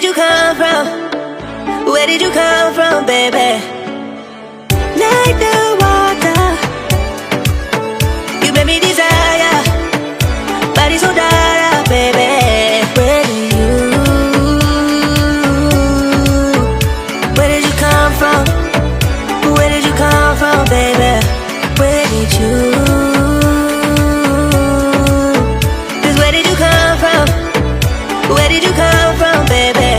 did you come from? Where did you come from, baby? Like the water, you made me desire. Body so dark, baby. Where did you come from? Where did you come from, baby? Where did you? Just where did you come from? Where did you come from, baby?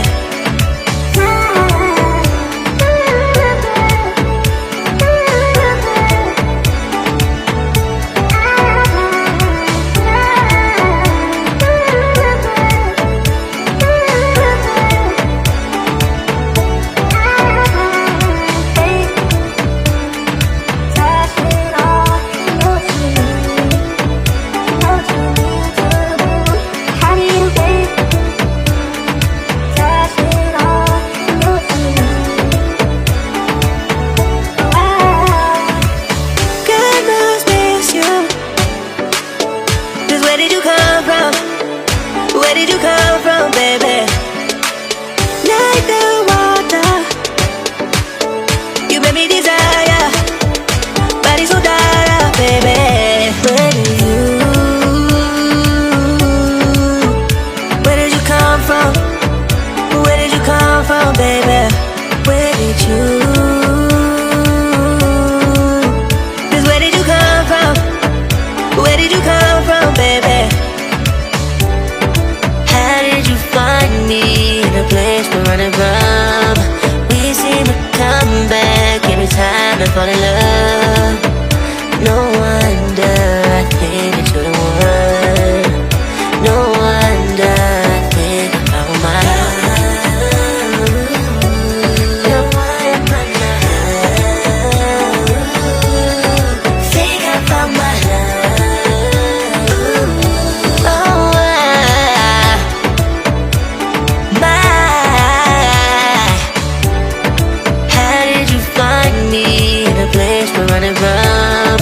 Where did you come from? Where did you come from, baby? Like the water, you made me desire. Body so dark, baby. Where did you come from? Where did you come from, baby? Where did you? Just where did you come from? Where did you come from, baby? How did you find me in a place we're running from? We seem to come back every time I fall in love. No wonder I think that you're the one. No wonder I think I found my love. No wonder I think I found my love. Oh, how did you find me in a place we're running from?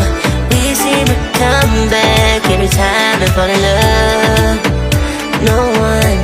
We seem to come back every time I fall in love. No one